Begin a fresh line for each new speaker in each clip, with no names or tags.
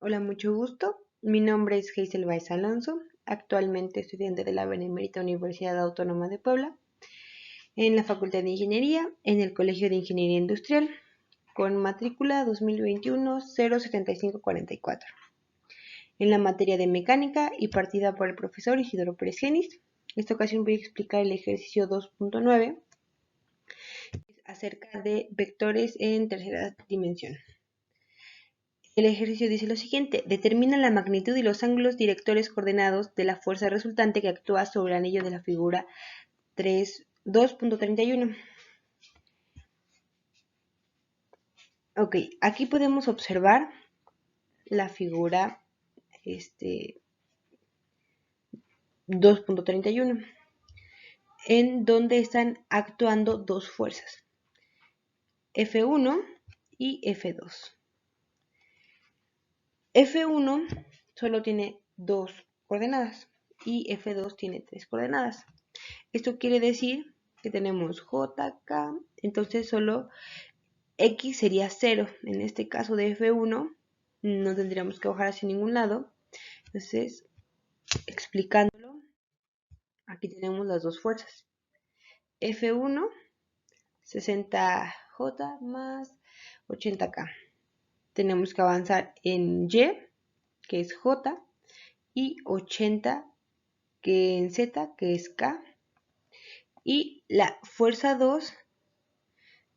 Hola, mucho gusto. Mi nombre es Hazel Baez Alonso, actualmente estudiante de la Benemérita Universidad Autónoma de Puebla, en la Facultad de Ingeniería, en el Colegio de Ingeniería Industrial, con matrícula 2021-07544, en la materia de mecánica y partida por el profesor Isidoro Pérez Genis. En esta ocasión voy a explicar el ejercicio 2.9 acerca de vectores en tercera dimensión. El ejercicio dice lo siguiente: determina la magnitud y los ángulos directores coordenados de la fuerza resultante que actúa sobre el anillo de la figura 2.31. Ok, aquí podemos observar la figura 2.31, en donde están actuando dos fuerzas, F1 y F2. F1 solo tiene dos coordenadas y F2 tiene tres coordenadas. Esto quiere decir que tenemos JK, entonces solo X sería 0. En este caso de F1 no tendríamos que bajar hacia ningún lado. Entonces, explicándolo, aquí tenemos las dos fuerzas. F1, 60J más 80K. Tenemos que avanzar en Y, que es J, y 80, que en Z, que es K. Y la fuerza 2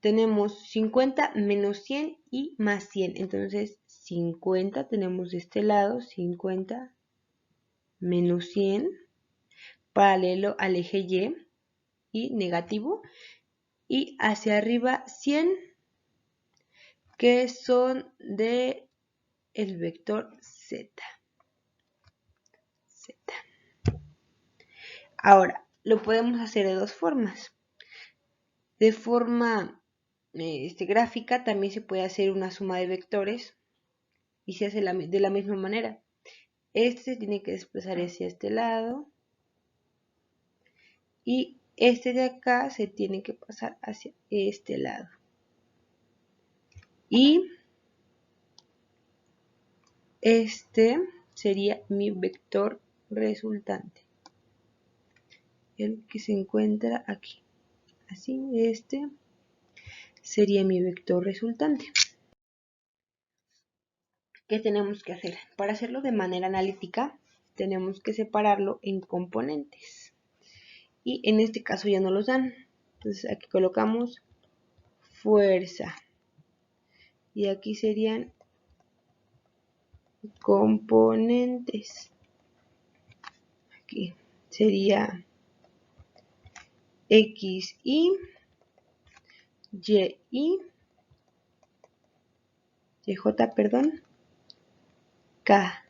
tenemos 50 menos 100 y más 100. Entonces 50 tenemos de este lado, 50 menos 100, paralelo al eje y negativo. Y hacia arriba 100, que son de el vector Z. Ahora, lo podemos hacer de dos formas. De forma gráfica también se puede hacer una suma de vectores y se hace de la misma manera. Este se tiene que desplazar hacia este lado y este de acá se tiene que pasar hacia este lado. Y este sería mi vector resultante, el que se encuentra aquí. Así, este sería mi vector resultante. ¿Qué tenemos que hacer? Para hacerlo de manera analítica, tenemos que separarlo en componentes. Y en este caso ya no los dan. Entonces aquí colocamos fuerza. Y aquí serían componentes. Aquí sería X, Y, J, perdón, K,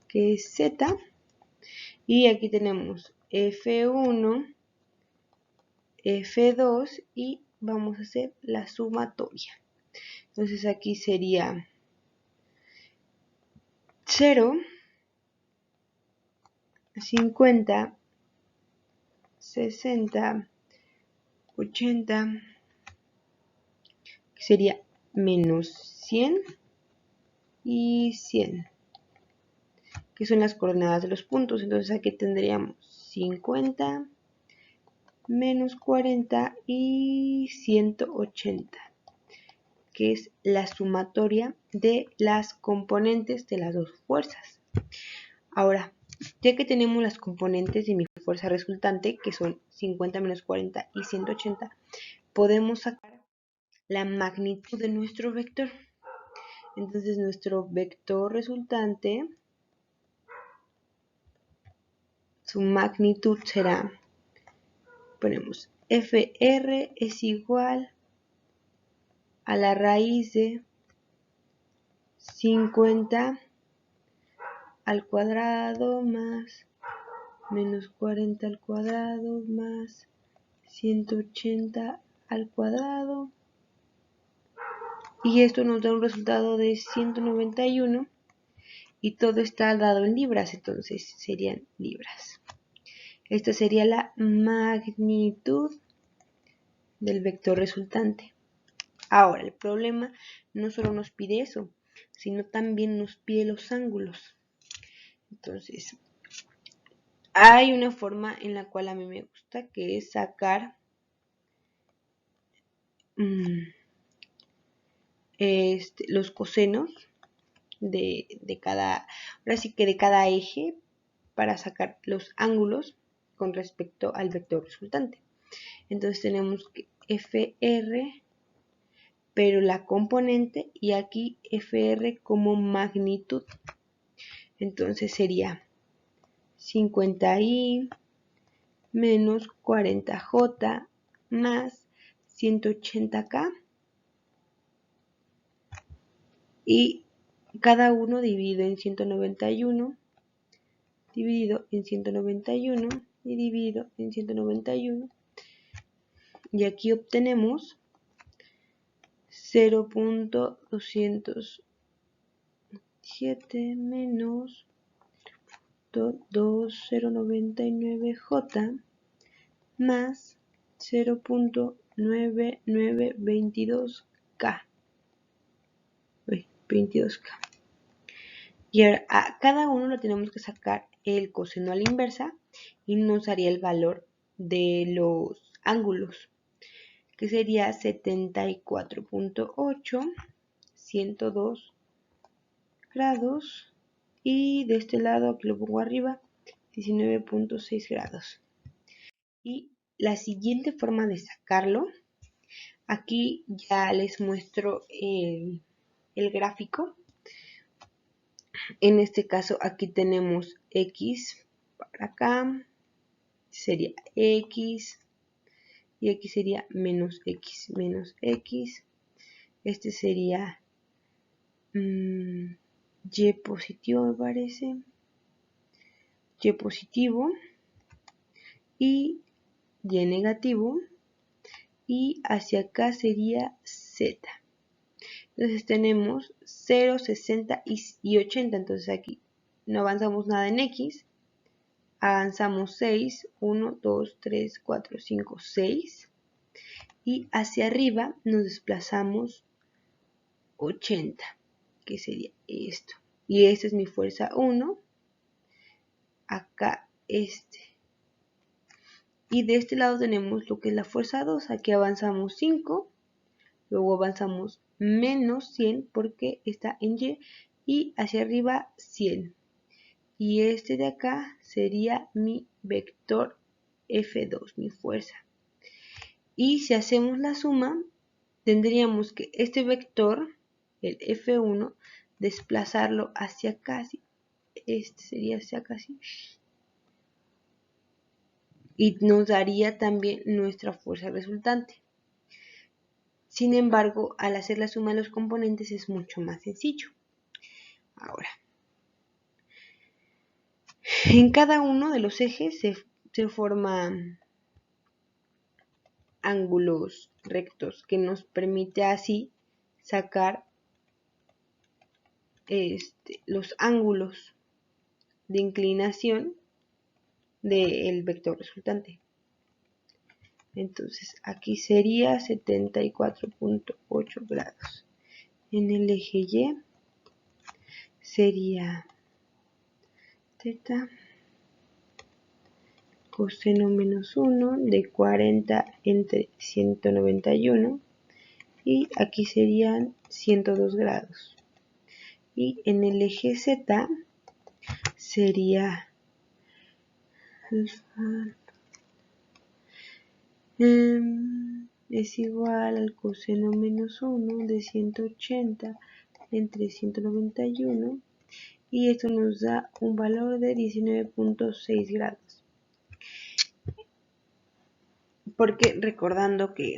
que es Z. Y aquí tenemos F1, F2 y vamos a hacer la sumatoria. Entonces aquí sería 0, 50, 60, 80, que sería menos 100 y 100, que son las coordenadas de los puntos. Entonces aquí tendríamos 50 menos 40 y 180, que es la sumatoria de las componentes de las dos fuerzas. Ahora, ya que tenemos las componentes de mi fuerza resultante, que son 50 menos 40 y 180, podemos sacar la magnitud de nuestro vector. Entonces nuestro vector resultante, su magnitud será, ponemos FR es igual a la raíz de 50 al cuadrado más menos 40 al cuadrado más 180 al cuadrado, y esto nos da un resultado de 191 y todo está dado en libras, entonces serían libras. Esta sería la magnitud del vector resultante. Ahora, el problema no solo nos pide eso, sino también nos pide los ángulos. Entonces, hay una forma en la cual a mí me gusta, que es sacar los cosenos de cada, ahora sí que de cada eje, para sacar los ángulos con respecto al vector resultante. Entonces tenemos que FR, pero la componente, y aquí FR como magnitud. Entonces sería 50i menos 40j más 180k, y cada uno dividido en 191, dividido en 191 y dividido en 191, y aquí obtenemos 0.207 menos 2099j más 0.9922k. 22k. Y ahora a cada uno lo tenemos que sacar el coseno a la inversa y nos daría el valor de los ángulos, que sería 74.8, 102 grados, y de este lado, aquí lo pongo arriba, 19.6 grados. Y la siguiente forma de sacarlo, aquí ya les muestro el gráfico. En este caso aquí tenemos X para acá, sería X, y aquí sería menos X, menos X. Este sería Y positivo, me parece, Y positivo, y Y negativo, y hacia acá sería Z. Entonces tenemos 0, 60 y 80. Entonces aquí no avanzamos nada en X. Avanzamos 6, 1, 2, 3, 4, 5, 6. Y hacia arriba nos desplazamos 80, que sería esto. Y esta es mi fuerza 1. Acá este. Y de este lado tenemos lo que es la fuerza 2. Aquí avanzamos 5. Luego avanzamos menos 100 porque está en Y. Y hacia arriba 100. Y este de acá sería mi vector F2, mi fuerza. Y si hacemos la suma, tendríamos que este vector, el F1, desplazarlo hacia acá. Este sería hacia acá. Y nos daría también nuestra fuerza resultante. Sin embargo, al hacer la suma de los componentes es mucho más sencillo. Ahora, en cada uno de los ejes se forman ángulos rectos que nos permite así sacar los ángulos de inclinación del vector resultante. Entonces aquí sería 74.8 grados. En el eje Y sería θ coseno menos 1 de 40 entre 191, y aquí serían 102 grados. Y en el eje Z sería es igual al coseno menos 1 de 180 entre 191, y esto nos da un valor de 19.6 grados. Porque recordando que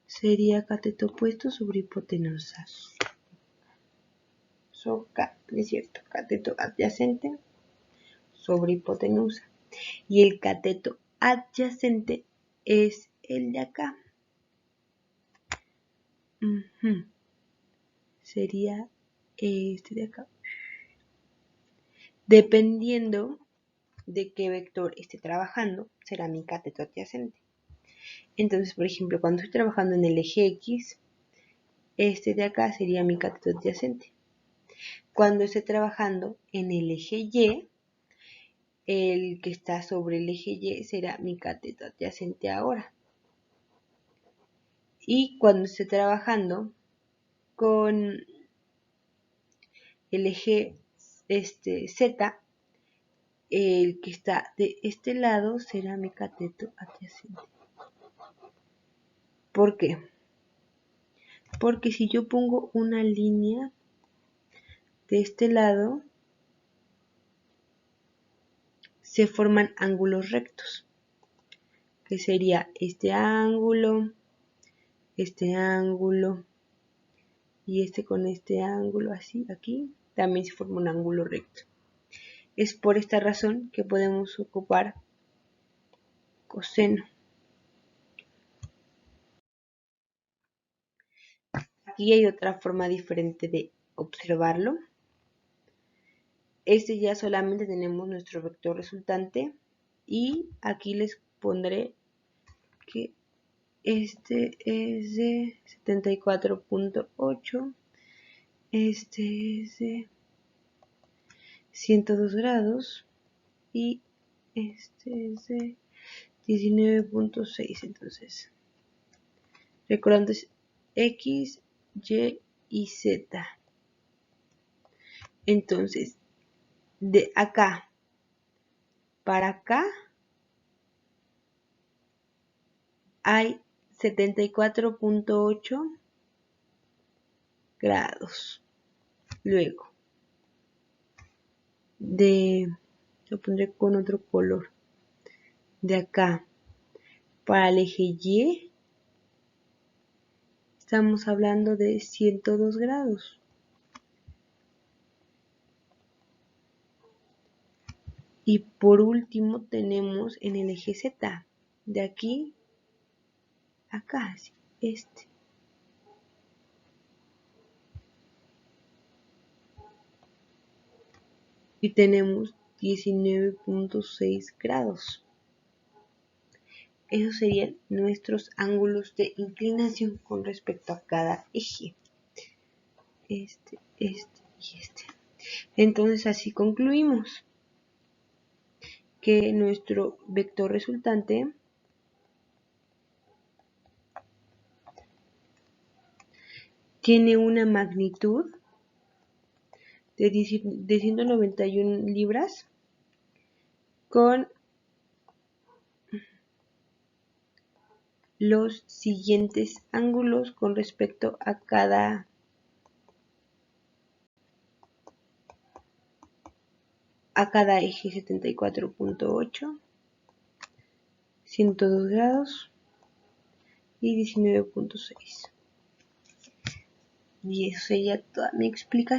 sería cateto opuesto sobre hipotenusa. Es cierto, cateto adyacente sobre hipotenusa. Y el cateto adyacente es el de acá. Sería este de acá. Dependiendo de qué vector esté trabajando, será mi cateto adyacente. Entonces, por ejemplo, cuando estoy trabajando en el eje X, este de acá sería mi cateto adyacente. Cuando esté trabajando en el eje Y, el que está sobre el eje Y será mi cateto adyacente ahora. Y cuando esté trabajando con el eje Z, el que está de este lado será mi cateto adyacente. ¿Por qué? Porque si yo pongo una línea de este lado, se forman ángulos rectos, que sería este ángulo y este con este ángulo, así, aquí, también se forma un ángulo recto. Es por esta razón que podemos ocupar coseno. Aquí hay otra forma diferente de observarlo. Ya solamente tenemos nuestro vector resultante y aquí les pondré que este es de 74.8, este es de 102 grados y este es de 19.6. Entonces, recordando es X, Y y Z. Entonces, de acá para acá hay 74.8 grados. Luego, lo pondré con otro color. De acá para el eje Y, estamos hablando de 102 grados. Y por último tenemos en el eje Z, de aquí a acá, este. Y tenemos 19.6 grados. Esos serían nuestros ángulos de inclinación con respecto a cada eje. Este y este. Entonces así concluimos que nuestro vector resultante tiene una magnitud de 191 libras con los siguientes ángulos con respecto a cada eje: 74.8, 102 grados y 19.6. Y eso sería toda mi explicación.